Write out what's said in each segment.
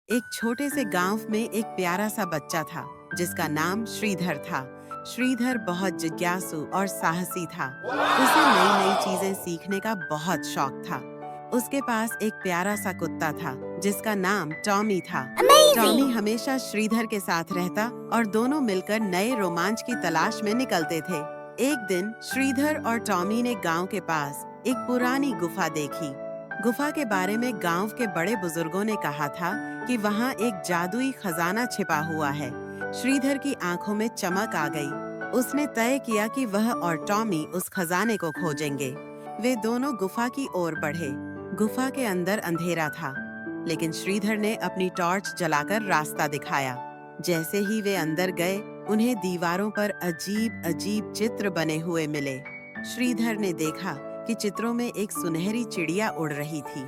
एक छोटे से गांव में एक प्यारा सा बच्चा था जिसका नाम श्रीधर था। श्रीधर बहुत जिज्ञासु और साहसी था। उसे नई नई चीजें सीखने का बहुत शौक था। उसके पास एक प्यारा सा कुत्ता था जिसका नाम टॉमी था। टॉमी हमेशा श्रीधर के साथ रहता और दोनों मिलकर नए रोमांच की तलाश में निकलते थे। एक दिन श्रीधर और टॉमी ने गांव के पास एक पुरानी गुफा देखी। गुफा के बारे में गांव के बड़े बुजुर्गों ने कहा था कि वहां एक जादुई खजाना छिपा हुआ है। श्रीधर की आंखों में चमक आ गई। उसने तय किया कि वह और टॉमी उस खजाने को खोजेंगे। वे दोनों गुफा की ओर बढ़े। गुफा के अंदर अंधेरा था, लेकिन श्रीधर ने अपनी टॉर्च जलाकर रास्ता दिखाया। जैसे ही वे अंदर गए, उन्हें दीवारों पर अजीब अजीब चित्र बने हुए मिले। श्रीधर ने देखा कि चित्रों में एक सुनहरी चिड़िया उड़ रही थी।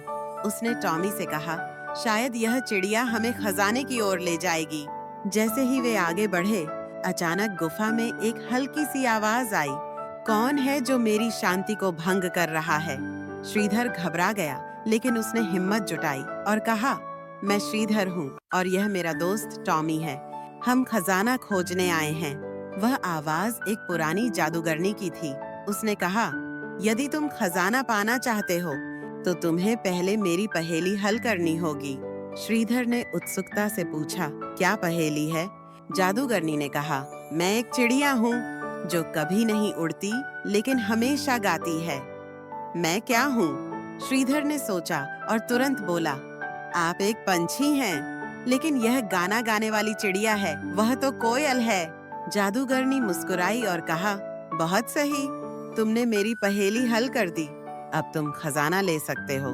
उसने टॉमी से कहा, शायद यह चिड़िया हमें खजाने की ओर ले जाएगी। जैसे ही वे आगे बढ़े, अचानक गुफा में एक हल्की सी आवाज आई, कौन है जो मेरी शांति को भंग कर रहा है? श्रीधर घबरा गया, लेकिन उसने हिम्मत जुटाई और कहा, मैं श्रीधर हूँ और यह मेरा दोस्त टॉमी है। हम खजाना खोजने आए हैं। वह आवाज एक पुरानी जादूगरनी की थी। उसने कहा, यदि तुम खजाना पाना चाहते हो तो तुम्हें पहले मेरी पहेली हल करनी होगी। श्रीधर ने उत्सुकता से पूछा, क्या पहेली है? जादूगरनी ने कहा, मैं एक चिड़िया हूँ जो कभी नहीं उड़ती लेकिन हमेशा गाती है। मैं क्या हूँ? श्रीधर ने सोचा और तुरंत बोला, आप एक पंछी हैं, लेकिन यह गाना गाने वाली चिड़िया है, वह तो कोयल है। जादूगरनी मुस्कुराई और कहा, बहुत सही, तुमने मेरी पहेली हल कर दी। अब तुम खजाना ले सकते हो।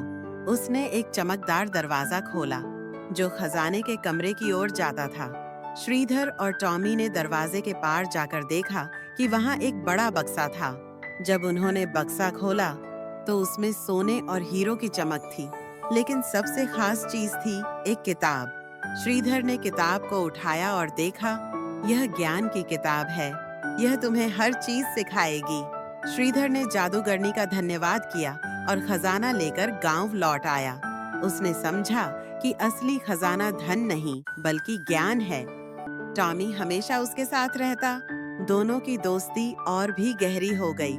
उसने एक चमकदार दरवाजा खोला जो खजाने के कमरे की ओर जाता था। श्रीधर और टॉमी ने दरवाजे के पार जाकर देखा कि वहां एक बड़ा बक्सा था। जब उन्होंने बक्सा खोला तो उसमें सोने और हीरो की चमक थी, लेकिन सबसे खास चीज थी एक किताब। श्रीधर ने किताब को उठाया और देखा, यह ज्ञान की किताब है, यह तुम्हें हर चीज सिखाएगी। श्रीधर ने जादूगरनी का धन्यवाद किया और खजाना लेकर गांव लौट आया। उसने समझा कि असली खजाना धन नहीं बल्कि ज्ञान है। टॉमी हमेशा उसके साथ रहता। दोनों की दोस्ती और भी गहरी हो गई।